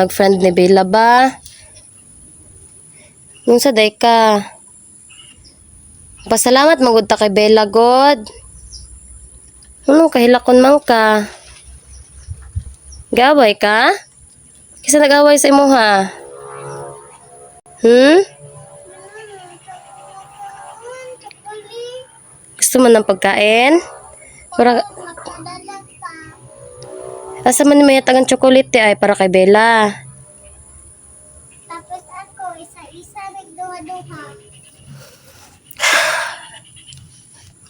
Nag-friend ni Bella ba? Nung sa day ka. Pasalamat magud ta kay Bella God. Ano kahilakon man ka? Gaway ka? Kisa nag-away sa imo ha? Gusto mo ng pagkain? Para asa man may tagang chocolate ay para kay Bella. Tapos ako, isa-isa nagduha-duha.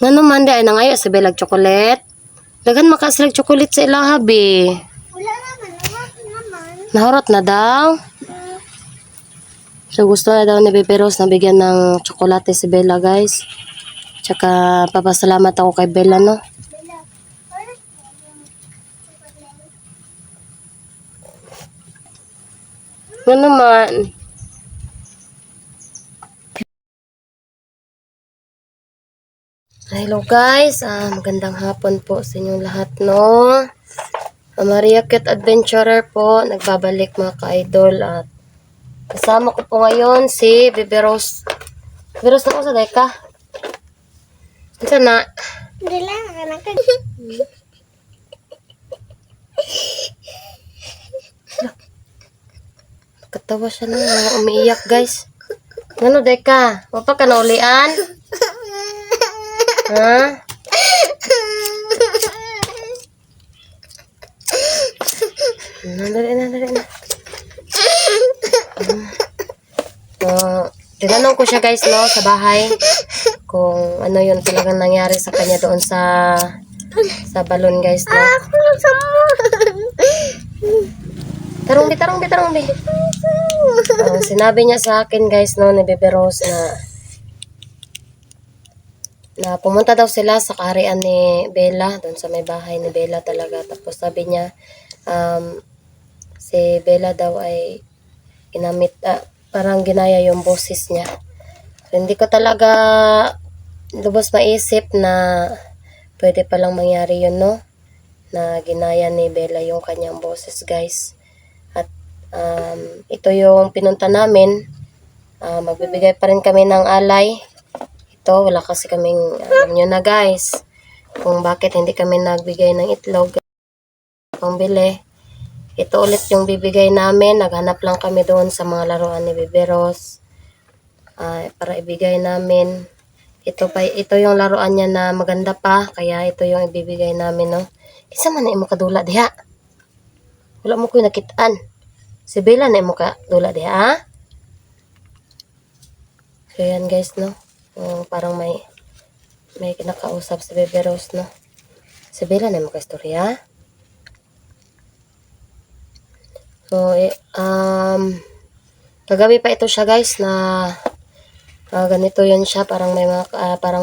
Ngano man di ay nangayo sa Bella chocolate? Dagan makasalag chocolate sa ilang habi. Wala naman, naman. Nahurot na daw. So gusto na daw ni Bebe Rose na bigyan ng tsokolate si Bella guys. Tsaka papasalamat ako kay Bella no. Bella, Ano naman? Hello guys, magandang hapon po sa inyong lahat no. Maria Cat Adventurer po, nagbabalik mga ka-idol at kasama ko po ngayon si Bebe Rose. Bebe Rose na ko sa deka. Ito na. Hindi lang, anak ka. Katawa siya na, umiiyak guys. Ano deka? Wapa ka na ulian? Ha? Dali na. Tinanong ko siya guys no, sa bahay kung ano yun talagang nangyari sa kanya doon sa balon guys no. Tarong bi. Sinabi niya sa akin guys no ni Bebe Rose na pumunta daw sila sa kaharian ni Bella, doon sa may bahay ni Bella talaga. Tapos sabi niya si Bella daw ay parang ginaya yung boses niya. So, hindi ko talaga lubos maisip na pwede palang mangyari yun no, na ginaya ni Bella yung kanyang boses guys. At ito yung pinunta namin. Magbibigay pa rin kami ng alay. Ito, wala kasi kaming, alam nyo na guys, kung bakit hindi kami nagbigay ng itlog pang bili. Ito ulit yung bibigay namin. Naghanap lang kami doon sa mga laruan ni Bebe Rose para ibigay namin. Ito yung laruan niya na maganda pa, kaya ito yung ibibigay namin no. Isa man na imo kadula diha. Wala mo ko nakitaan. Si Bella na imo kadula diha ha? So yan guys no. Parang may kinakausap si Bebe Rose no. Si Bella na imo ka istorya. So kagabi pa ito siya guys na ganito yun siya, parang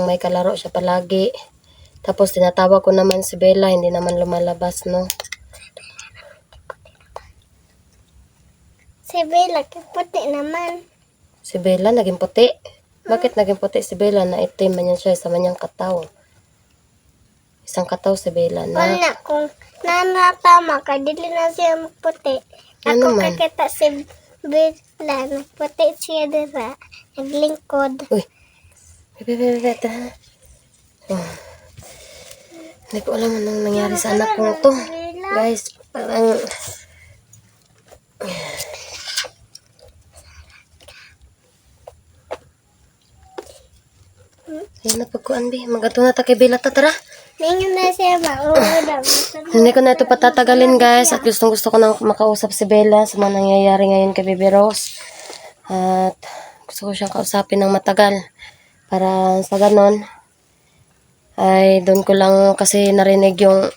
may kalaro siya palagi. Tapos tinatawag ko naman si Bella, hindi naman lumalabas no. Si Bella, puti naman. Si Bella naging puti. Bakit naging puti si Bella? Na itim man yan siya sa manyang kataw. Isang kataw si Bella na. Wala, kung nanatama ka, dili na siya puti. Ano Ako man? kakita si Bella, nagputi siya dira, naglingkod. Uy. Bebe. Hindi ko alam anong nangyari sa anak ko to. Guys, parang ayun na pagkuan bi. Magato na ta kay Bella ta tara. Ningon na siya ba? Oo daw. Hindi ko na ito patatagalin guys. At gusto ko na makausap si Bella sa mga nangyayari ngayon kay Bebe Rose. At gusto ko siyang kausapin ng matagal. Para sa ganon ay doon ko lang kasi narinig yung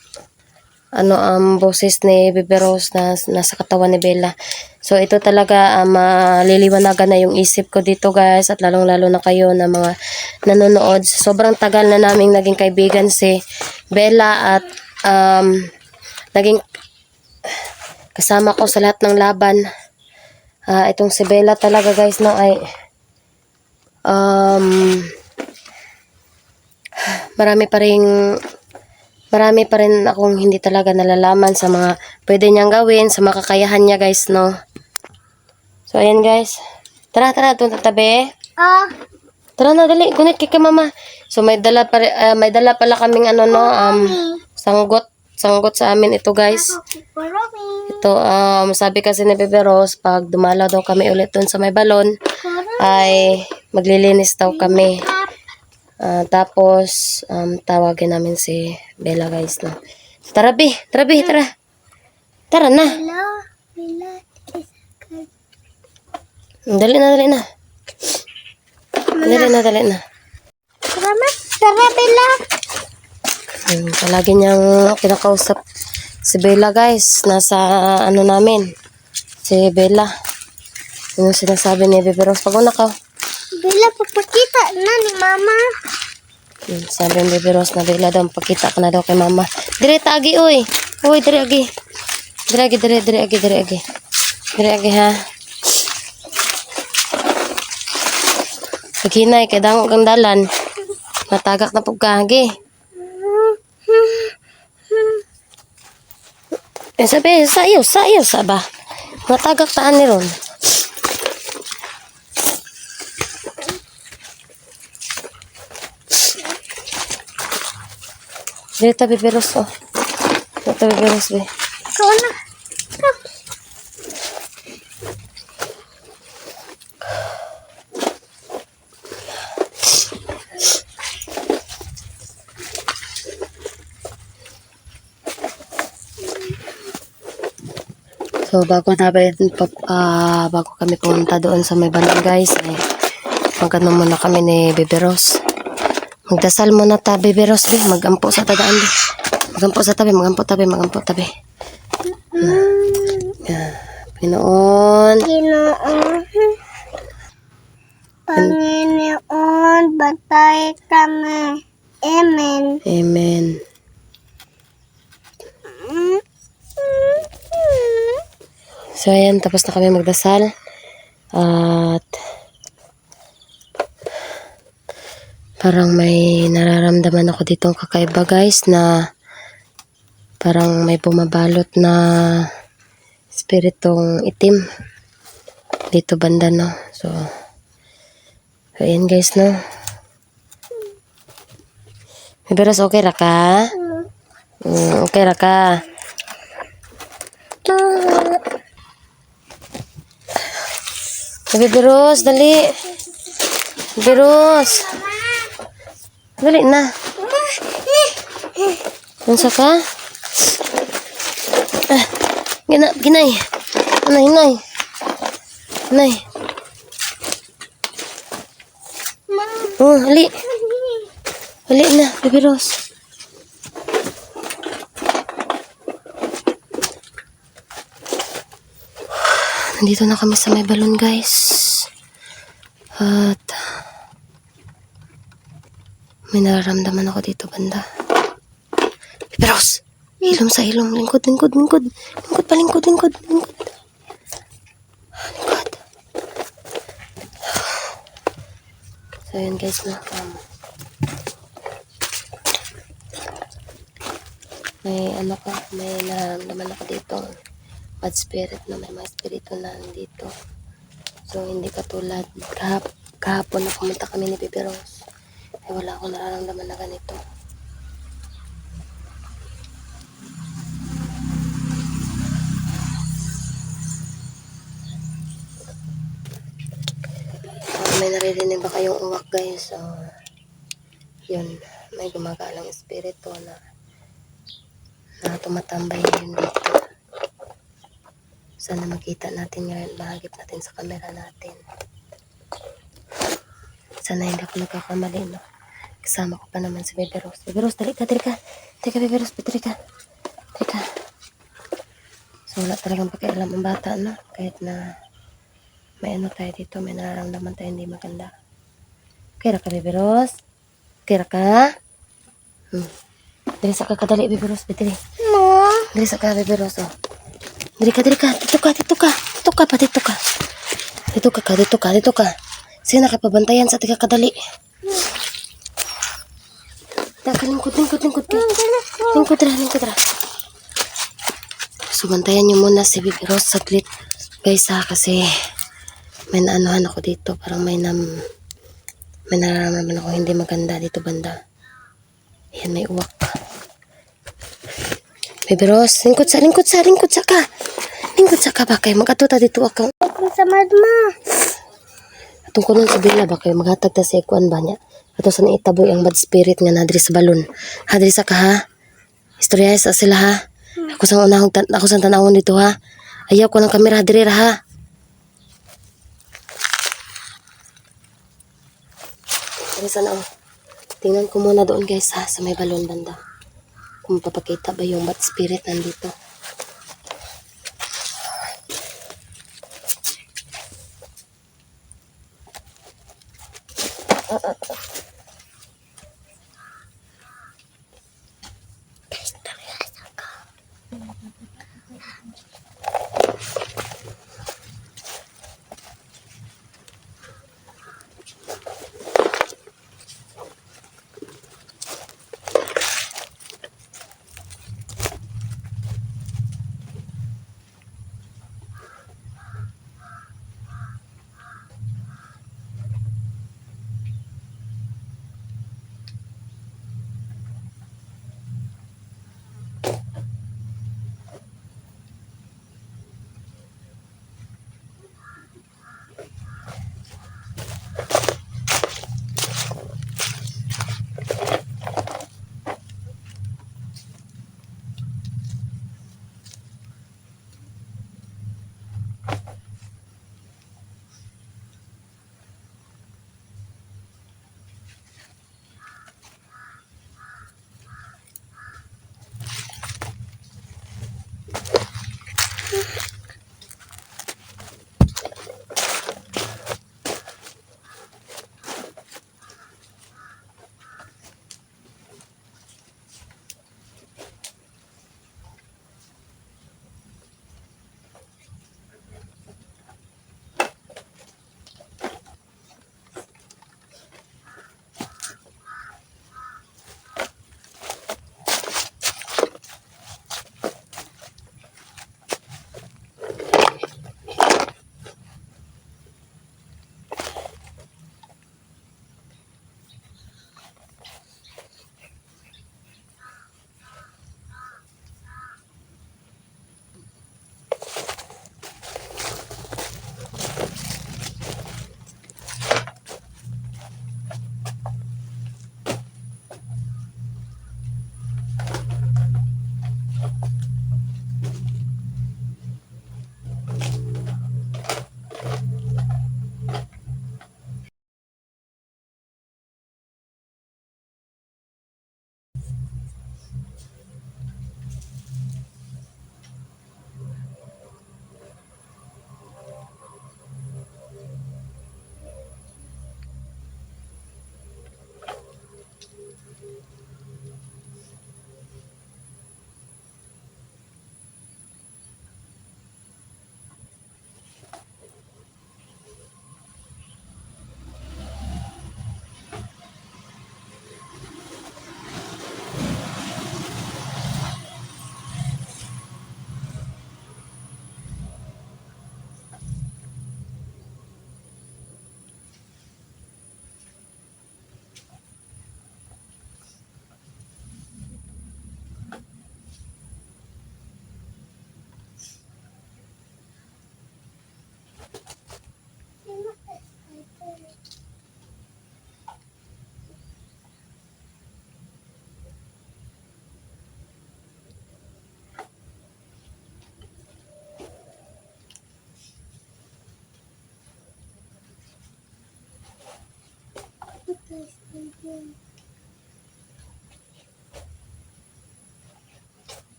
boses ni Bebe Rose na nasa katawan ni Bella. So ito talaga maliliwanagan na yung isip ko dito guys, at lalong lalo na kayo na mga nanonood. Sobrang tagal na naming naging kaibigan si Bella at naging kasama ko sa lahat ng laban. Itong si Bella talaga guys no ay marami pa ring marami pa rin akong hindi talaga nalalaman sa mga pwede niyang gawin, sa mga kakayahan niya guys, no. So, ayan guys. Tara, doon tatabi. Oh, Tara na, dali. Gunit kay mama. So, may dala pala kaming sanggot sa amin ito guys. Kurumi. Ito, sabi kasi ni Bebe Rose, pag dumalaw daw kami ulit doon sa may balon, ay maglilinis daw kami. Tapos, tawagin namin si Bella guys, no. So, tara, Bi. Tara, Bi. Tara. Tara na. Hello. Hello. Dali na. Dali na. Salamat. Tara, Bella. Palagi niyang kinakausap si Bella guys. Nasa namin. Si Bella. Yung sinasabi ni Bebe Rose. Pag-una ka. Bella, papakita na ni Mama. Sabi ni Bebe Rose na Bella daw. Pakita ka na daw kay mama. Dire tagi, uy. Uy, dire agi. Dire agi ha. Paghinay, kay dangog ang dalan. Natagak na pagkagi. Sabi, sayo, saba. Natagak taan ni ron. Dito, Bebe Rose, oh. Dito, Bebe Rose, be. Ikaw na. So, bago kami pumunta doon sa may balon guys, ay magano muna kami ni Bebe Rose. Magdasal muna ta, Bebe Rose, be. Magampo sa tadaan, be. Magampo tabi. Pinoon. Panginoon, bantay kami. Amen. Amen. So, ayan, tapos na kami magdasal. At parang may nararamdaman ako ditong kakaiba guys, na parang may bumabalot na espiritong itim dito banda, no. So ayan guys, no. Beberos, okay ra ka? Okay ra ka? Beberos, dali. Beberos. Dali na. Unsa ka? Ginay. Nay. Oh, hali. Hali na, Bebe Rose. Nandito na kami sa may balon, guys. At may nararamdaman ako dito banda. Bebe Rose! Hilom sa hilom. Lingkod. Lingkod. So, yun guys, na. May nararamdaman ako dito. Bad spirit na, may mga spirito na nandito. So, hindi katulad kahapon na pumunta kami ni Bebe Rose. Ay, wala akong nararamdaman na ganito. May naririnig ba kayong uwak guys? So, yun, may gumagalang espiritu na tumatambay yun dito. Sana makita natin ngayon, mahagip natin sa camera natin. Sana hindi ako nagkakamali, no? Kasama ko pa naman si Bebe Rose. Bebe Rose, dali ka. Teka, Bebe Rose, dali ka. So, wala talagang pakialam ang bata, no? Kahit na may tayo dito, may nararamdaman tayo hindi maganda. Kaya ka, Bebe Rose? Kaya ka? Dali sa kakadali, Bebe Rose, dali. No. Dali sa ka, Bebe Rose, oh. Dali ka. Dito ka. Sige na kapabantayan sa tiga kadali. Taka, lingkod. Lingkod ra. So, bantayan nyo muna si Baby Rose saglit. Guys ha, kasi may naanuhan ako dito. Parang may nararamdaman ako hindi maganda dito banda. Ayan, may uwak. Baby Rose, lingkod sa ka. Lingkod sa ka ba kayo? Mag-atuta dito ako. Ako sa madma. Atong kunon sa bila ba kayo? Maghatag ta sa ikuan ba niya? Ato sa naitaboy ang bad spirit nga nadri sa balon. Hadri sa ka ha? Istorya sa sila ha? Ako sang tanawon dito ha? Ayaw ko ng kamera hadri ra ha? Hadri sana oh. Tingnan ko muna doon guys ha, sa may balon banda. Kung papakita ba yung bad spirit nandito.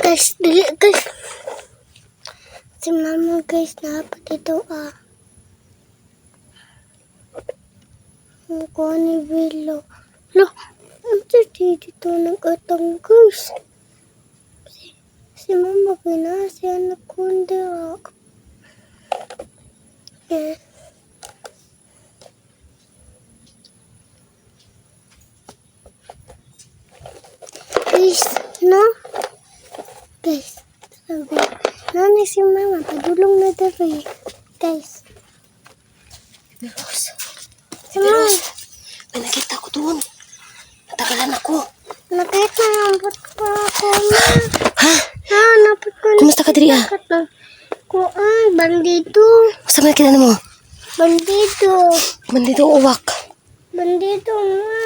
Guys, dili guys. Si mama guys, dapat ito Ang kuha ni Willow. Lo, Ang dito nag-atang guys. Si mama pinasi anak ko dira. Eh. Guys, no? Guys, sabi. Nani si mama, padulong na diri. Guys. Bibiros. Si mama. May nakita ko doon. Natagalan ako. Nakita nambot pa ako, ma. Ha? Napot ko. Kumusta ka diri, ah? Kuan, bandido. Sa mga kinano mo? Bandido. Bandito uwak. Bandido, ma.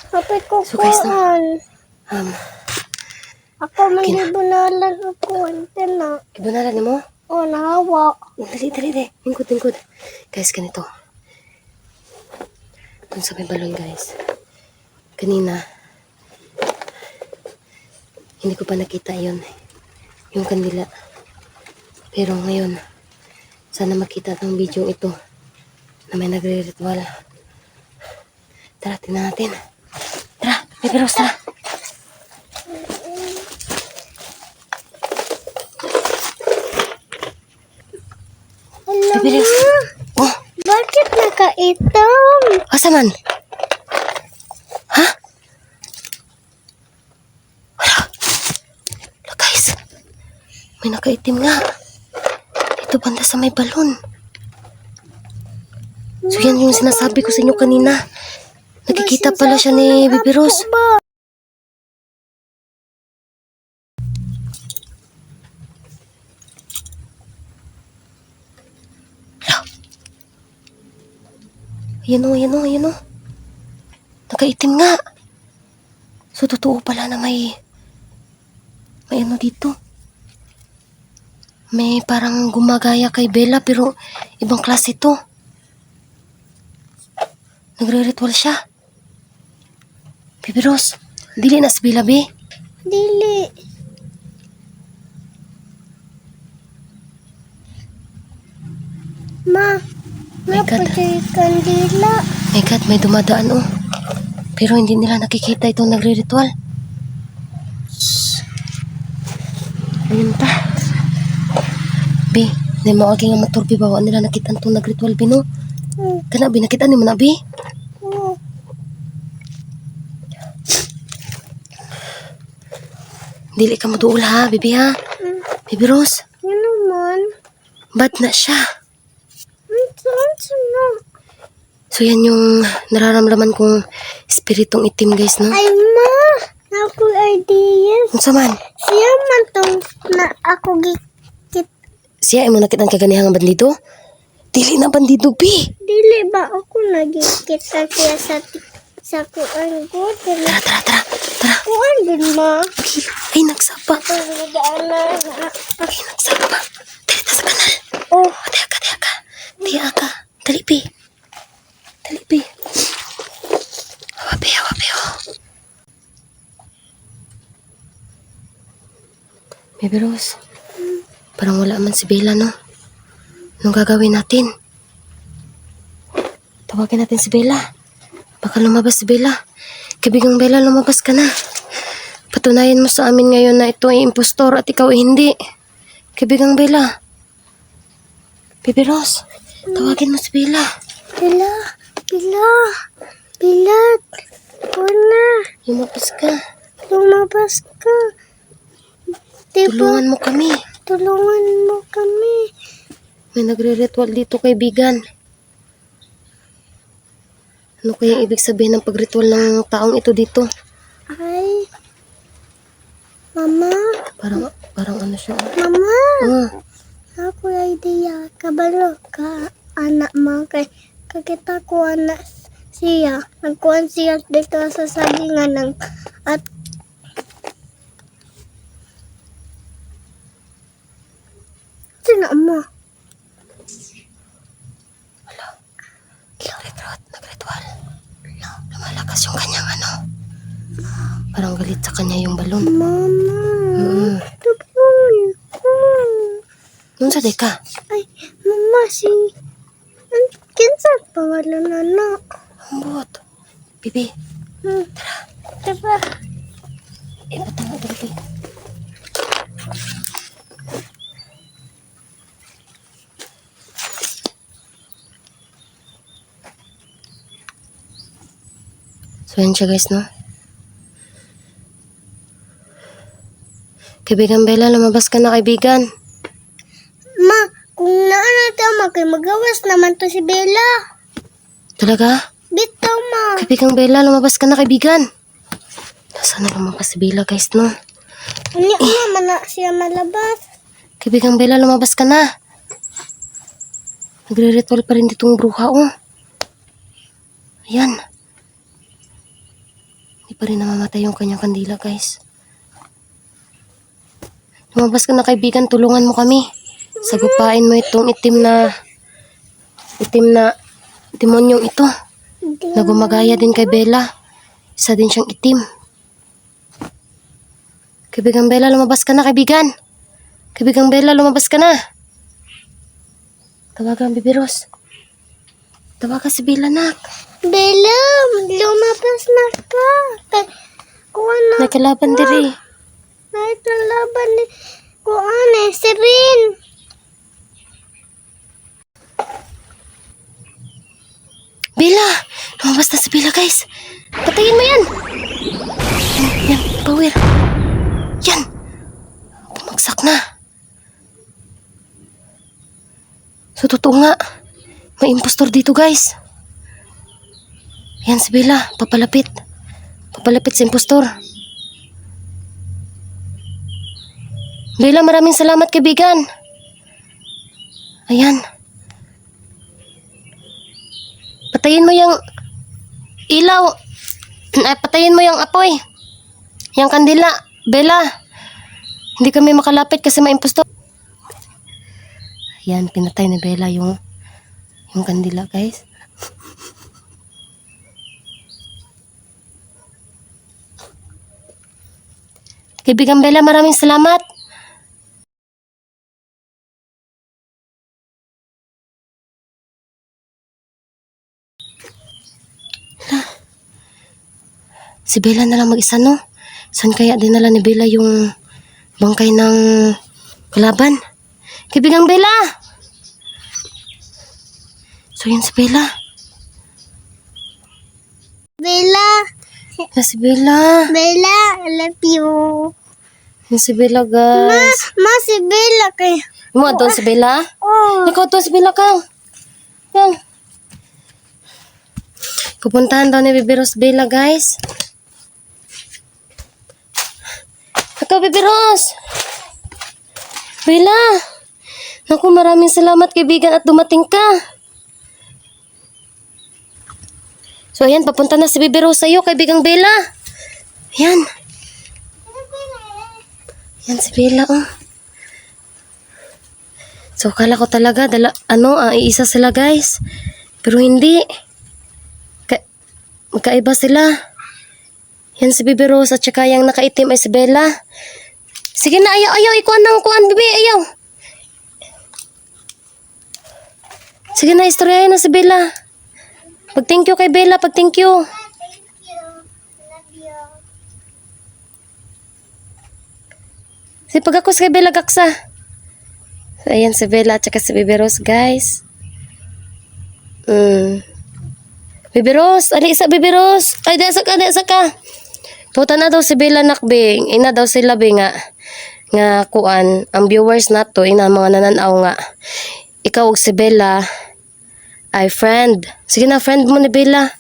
Kapit ko So, guys, no? kuan. Ako mandibunalan ako. Antena. Ibunalan ni mo? O, nahawa. Dali, dali, dali. Lingkod. Guys, ganito. Doon sa may balon, guys. Kanina, hindi ko pa nakita yon, yung kandila. Pero ngayon, sana makita ng video ito na may nagre-ritual. Tara, tingnan natin. Tara, Bibiros, tara. Alam Bibiros. mo, Oh, bakit nakaitom? asa man? Ha? Wala. Wala, guys. May nakaitim nga. Dito banda sa may balon. So yan yung sinasabi ko sa inyo kanina. Nakikita pala siya ni Bibiros. Apo ba? Ayan o. Nakaitim nga. So, totoo pala na may ano dito. May parang gumagaya kay Bella pero ibang klase to. Nagre-ritual siya. Bibiros, dili na si Bella, be. Dili. Ma, My God. napatay kandila. My God, may dumadaan oh. Pero hindi nila nakikita itong nagre-ritual. Shhh. Ayun pa. Be, di mo agi nga maturbi bawa nila nakita itong nag-ritual, Bino. Kana, be, nakita ni mo na, be. Oh, Dili ka maduol ha, bibi ha. Bibiros, yun naman. bad na siya. Saan na? So yan yung nararamdaman kong spiritong itim, guys, no? Ay, ma, ako ideas. Unsa man? Siya man tong na ako gikit. Siya ay mo nakita ang kaganihang bandido? Dili na bandido, bi. Dili ba ako nagikit sa siya sa kuan ko? Tara. Kuan din, ma. Ay, nagsapa. Ang daanan. Ay, nagsapa. Dali ta sa kanal. Oh, Tiya ka. Dali, bi. Hawapi, oh. Bibiros, parang wala man si Bella, no? Anong gagawin natin? Tawagin natin si Bella. Baka lumabas si Bella. Kaibigang Bella, lumabas ka na. Patunayan mo sa amin ngayon na ito ay impostor at ikaw ay hindi. Kaibigang Bella. Bibiros, tawagin mo si Bella. Bila. Kuna. Lumabas ka. Lumabas ka. Diba? Tulungan mo kami. Tulungan mo kami. May nagre-ritual dito, kaibigan. Ano kaya ibig sabihin ng pagritual ng taong ito dito? Ay. Mama. Parang ano siya. Mama. Oh, Ako idea. Kabalo ka. Anak mo. Kakita ko anak siya. Nagkuhan siya dito sa sagingan ng at sino mo? nagritual. Lumalakas yung kanyang ano. Parang galit sa kanya yung balon. Mama. Tupon ko. Nung sa ka? Ay, mama si... Kinsa pangalan anak? Ambot. Bibi, Tara. Ba't nga dali? So, yan siya guys, no? Kaibigan Bella, lumabas ka na kaibigan. Ma, kung naano tayo magawas naman to si Bella. Talaga? Bitaw, ma. Kaibigan Bella, lumabas ka na kaibigan. Nasaan na lumabas si Bella guys, no? Ano naman na siya malabas? Kaibigan Bella, lumabas ka na. Nagre-ritual pa rin ditong bruha, oh. Ayan. Hindi pa rin namamatay yung kanyang kandila, guys. Lumabas ka na, kaibigan. Tulungan mo kami. Sagupain mo itong itim na demonyong ito. Na gumagaya din kay Bella. Isa din siyang itim. Kaibigan Bella, lumabas ka na, kaibigan. Kaibigan Bella, lumabas ka na. Tawagan, Bibiros. Tawagan si Bella, nak. Bella, lumabas na ka. Kuha na. Nakalaban diri. Naitalaban ni kuha si Rin. Bella! Lumabas na si Bella, guys. Patayin mo yan. Yan, power. Yan. Bumagsak na. So, totoo nga. May impostor dito, guys. Yan si Bella. Papalapit. Papalapit si impostor. Bella, maraming salamat, kaibigan. Ayan. Patayin mo yung ilaw. Ay, patayin mo yung apoy. Yung kandila. Bella. Hindi kami makalapit kasi may impostor. Ayan, pinatay ni Bella yung kandila, guys. Kaibigan Bella, maraming salamat. Si Bella na lang mag-isa, no? Saan kaya dinala ni Bella yung bangkay ng kalaban? Kaibigang Bella! So, yan si Bella. Bella, Yan si Bella. Bella, I love you. Yan si Bella, guys. Ma, si Bella kay. Mo, doon si Bella? Oh, Ikaw doon si Bella ka. Yan. Pupuntahan daw ni Bibiros Bella, guys. Ikaw, Bibiros! Bella! Naku, maraming salamat, kaibigan, at dumating ka. So, ayan, papunta na si Bibiros sa'yo, kaibigang Bella. Ayan. Yan si Bella, oh. So, kala ko talaga, iisa sila, guys. Pero hindi. Magkaiba sila. Yan si Bibi Rose at saka yung nakaitim ay si Bella. Sige na, ayaw, ikuan ng kuan, Bibi, ayaw. Sige na, istoryahin na si Bella. Pag-thank you kay Bella, pag-thank you. thank you. Love you. Sige, pag-akos kay Bella, gaksa. So, ayan si Bella at saka si Bibi Rose, guys. Bibi Rose, ali isa Bibi Rose. Ay, dasa ka. Puta na daw si Bella nakbing. Ina daw sila be nga kuan. Ang viewers nato, ina mga nananaw nga. Ikaw og si Bella ay friend. Sige na, friend mo ni Bella.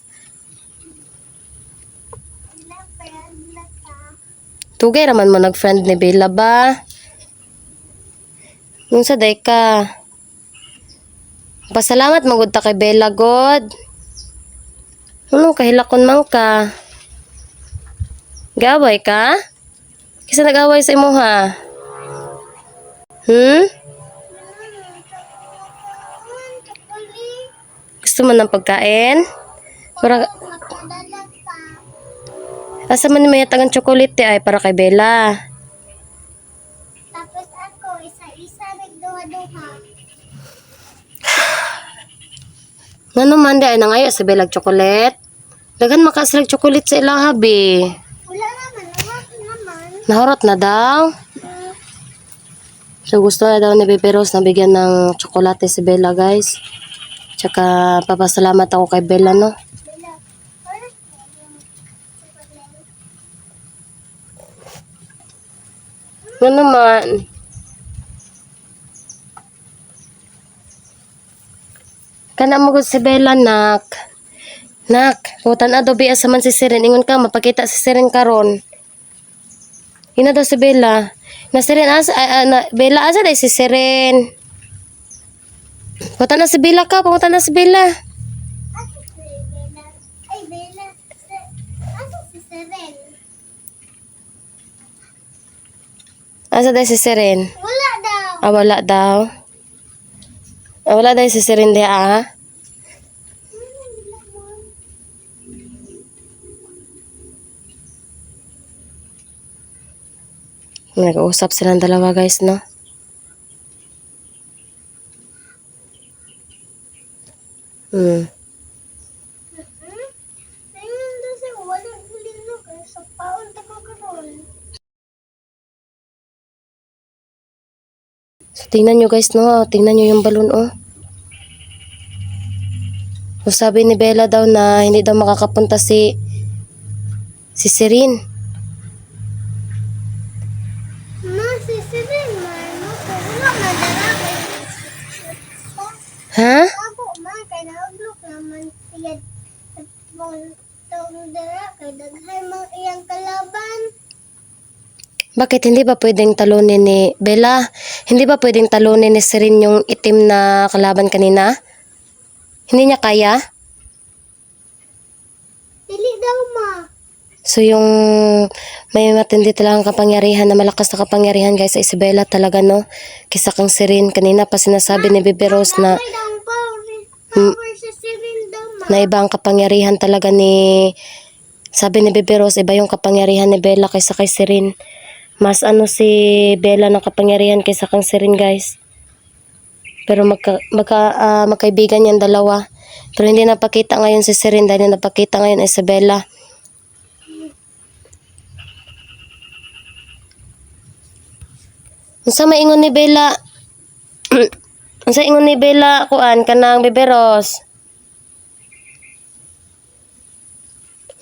Tugay raman mo nag-friend ni Bella ba? Nung sa day ka. Pasalamat magud ta kay Bella, God. Ano, kahilakon man ka. Gaway ka? Kisa nag-away sa imo, ha? Gusto mo ng pagkain? Para... Asa man ni may tagang tsokolate ay para kay Bella. Tapos ako, isa-isa nagduha-duha. Ngano man di ay nangayo sa Bella chocolate? Dagan makaslag chocolate sa ilaha, be. Wala naman, wala naman. Nahurot na daw. So, gusto na daw ni Bebe Rose na bigyan ng tsokolate si Bella, guys. Tsaka, papasalamat ako kay Bella, no? Bella, Ano naman? Kana mo gud si Bella, nak. Nak, putan na dobi asa man si Siren. Ingon ka, mapakita si Siren karon. Ina daw si Bella. Na Siren, Bella, asa daw si Siren? Putan na si Bella ka, putan na si Bella. Asa si Bella? Ay, Bella. Asa si Seren? Asa daw si Siren? Wala daw. Wala daw. Wala daw si Siren di Nag-uusap silang dalawa, guys, no? Ayun daw siya, wala hulino kaya sa paon tayo karon. So, tingnan nyo, guys, no? Tingnan nyo yung balon, oh. So, sabi ni Bella daw na hindi daw makakapunta si Sirin. Ma, si Seren, man. Wala na dala kay Ha? ako, ma, kay na-block naman siya. At taong dala kay daghay mang iyang kalaban. Bakit hindi ba pwedeng talunin ni Bella? Hindi ba pwedeng talunin ni Sirin yung itim na kalaban kanina? Hindi niya kaya? Dili daw, ma. So yung may matindi talagang kapangyarihan na malakas na kapangyarihan, guys, sa Isabela talaga, no? Kisa kang Sirin. Kanina pa sinasabi ni Bebe Rose na May daw power sa Seren daw, ma. na iba ang kapangyarihan talaga ni, sabi ni Bebe Rose, iba yung kapangyarihan ni Bella kaysa kay Sirin. Mas si Bella ng kapangyarihan kaysa kang Sirin, guys. Pero magkaibigan yan dalawa. Pero hindi napakita ngayon si Sirin dahil napakita ngayon Isabela. Unsa maingon ni Bella? Unsa ingon ni Bella kuan kanang Bebe Rose?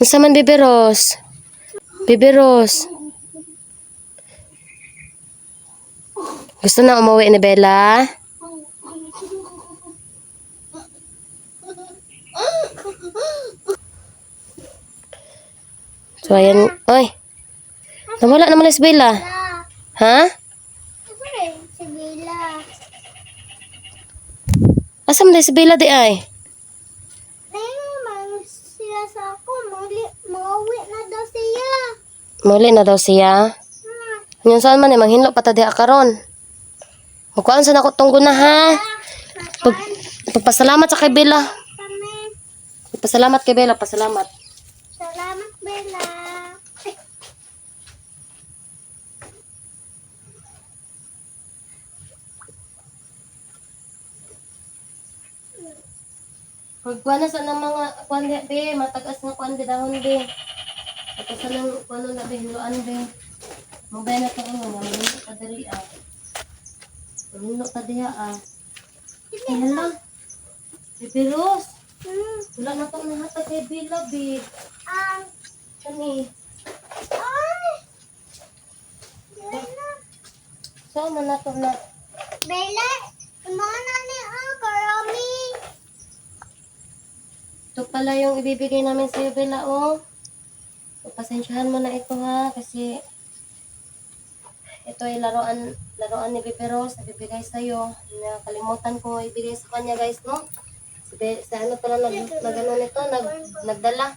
Unsa man Bebe Rose? Bebe Rose. Gusto na umuwi ni Bella? So ayan, oy. Nawala naman si Bella. Ha? Siyempre, si Bella. Asa man si Bella di ay? Naman siya sa ako. Mauwi na daw siya. Muli na daw siya. Yung saan man manghinlo pa ta diha karon. Magkuan sa nako tunggo na ha. Pagpasalamat sa kay Bella. Kami. Pasalamat kay Bella, pasalamat. Salamat, Bella. Pagkuan na sa nang mga kuan di be, matagas nga kuan di dahon be. Tapos sa nang kuan na be hinuan be. Mabay na to nga mga ka diri ah. Hinulo ka diha ah. Ay hala. Bebe Rose. Wala na to nahatag kay Bella be. Kani. Ay! Bella. So man na to na. Bella, mana ni karami. Ito pala yung ibibigay namin sa Bella, oh. So, pasensyahan mo na ito, ha, kasi ito ay laruan ni Bebe Rose na bibigay sa'yo. Nakalimutan ko ibigay sa kanya, guys, no? Sa ano pala nagano nito, nagdala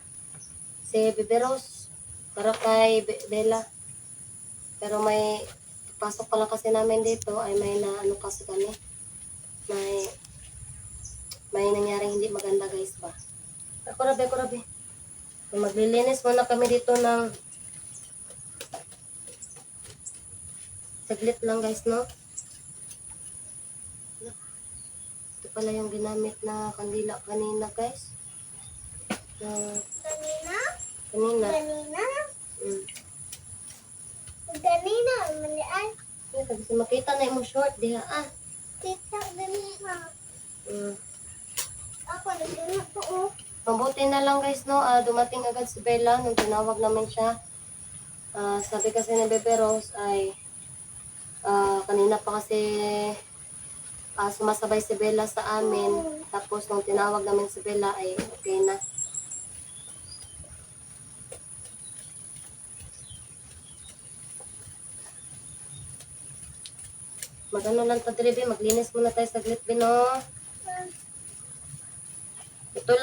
si Bebe Rose para kay Bella. Pero may pasok pala kasi namin dito ay may na ano kasi kami. May nangyaring hindi maganda, guys, ba? Ako rabi. Maglilinis muna kami dito ng saglit lang, guys, no? Ito pala yung ginamit na kandila kanina, guys. Ganina? Kanina. Ganina? Mm. Ganina, malian. Ay, kasi makita na yung short diha Tita, ganina. Mm. Ako, nagdala ko, oh. Mabuti na lang guys, no? Dumating agad si Bella nung tinawag namin siya. Sabi kasi ni Bebe Rose ay kanina pa kasi sumasabay si Bella sa amin. Tapos nung tinawag namin si Bella ay okay na. Magano lang ta diri, maglinis muna tayo saglit, Bino. Ito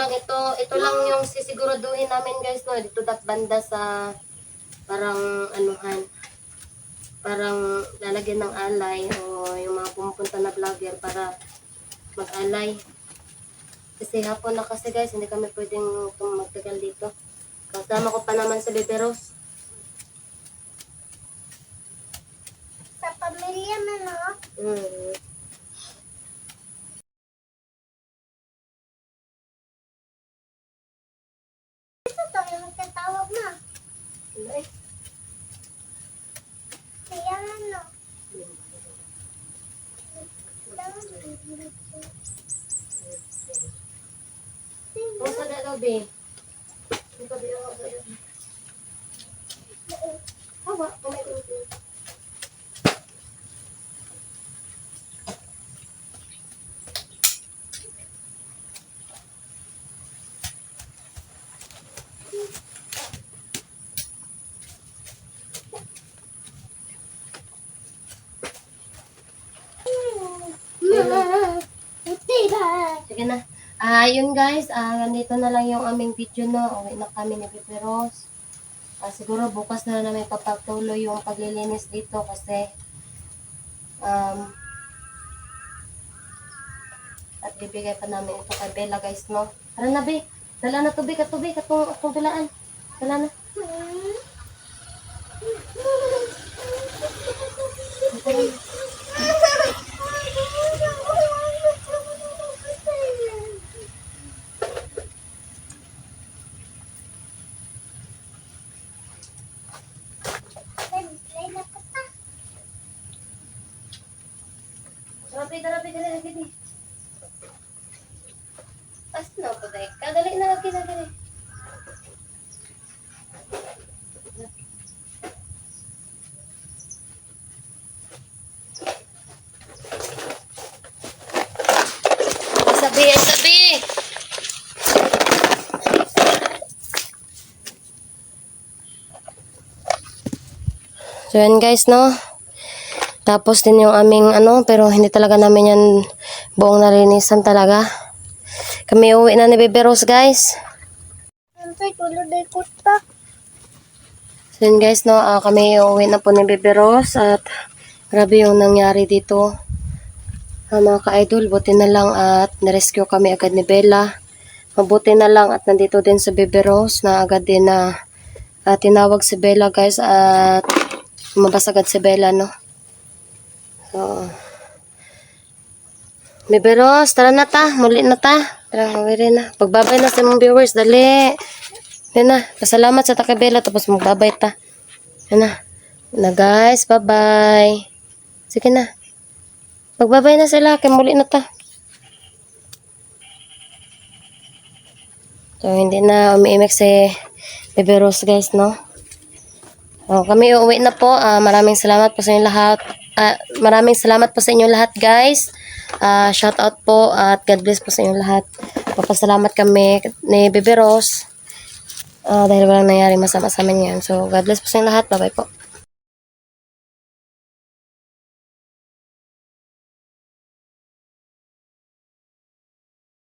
lang yung sisiguraduhin namin guys, no? Dito banda sa parang anuhan. Parang lalagyan ng alay o yung mga pumupunta na vlogger para mag-alay. Kasi hapon na kasi guys, hindi kami pwedeng magtagal dito. Kasama ko pa naman sa Bebe Rose. Sa pamilya mo, no? Mm. Ito to, yung magtatawag na. Ay. Kaya ano? Kung sa dalobi? Hindi pa biyo ako sa dalobi. Hawa, kumay ko. Sige na. Yun guys, ganito na lang yung aming video, no. Uwi na kami ni Bebe Rose. Siguro bukas na namin papatuloy yung paglilinis dito kasi at bibigay pa namin ito kay Bella guys, no. Tara na, Be. Dala na tubig, katong bilaan. Dala na. Tara, Be, dali. Asno po tayo. Kadali na lagi na dali. Sabi. So yan guys, no. Tapos din yung aming pero hindi talaga namin yan buong nalinisan talaga. Kami uwi na ni Bebe Rose guys. Antay, tulad ay kuta. So yun guys, no, kami uwi na po ni Bebe Rose at grabe yung nangyari dito. Mga ka-idol, buti na lang at narescue kami agad ni Bella. Mabuti na lang at nandito din sa Bebe Rose na agad din na tinawag si Bella guys at lumabas agad si Bella, no. So, Bebe Rose, tara na ta, muli na ta. Tara, muli na. Pagbabay na sa mga viewers, dali. Yan na, pasalamat sa Takabela tapos magbabay ta. Yan na guys, bye-bye. Sige na. Magbabay na sila, kaya muli na ta. So, hindi na umiimik si Bebe Rose guys, no? So, kami uuwi na po. Maraming salamat po sa inyo lahat. Maraming salamat po sa inyo lahat guys. Shout out po at God bless po sa inyo lahat. Papasalamat kami ni Bebe Rose. Dahil walang nangyari masama sa amin yan. So, God bless po sa inyo lahat. Bye-bye po.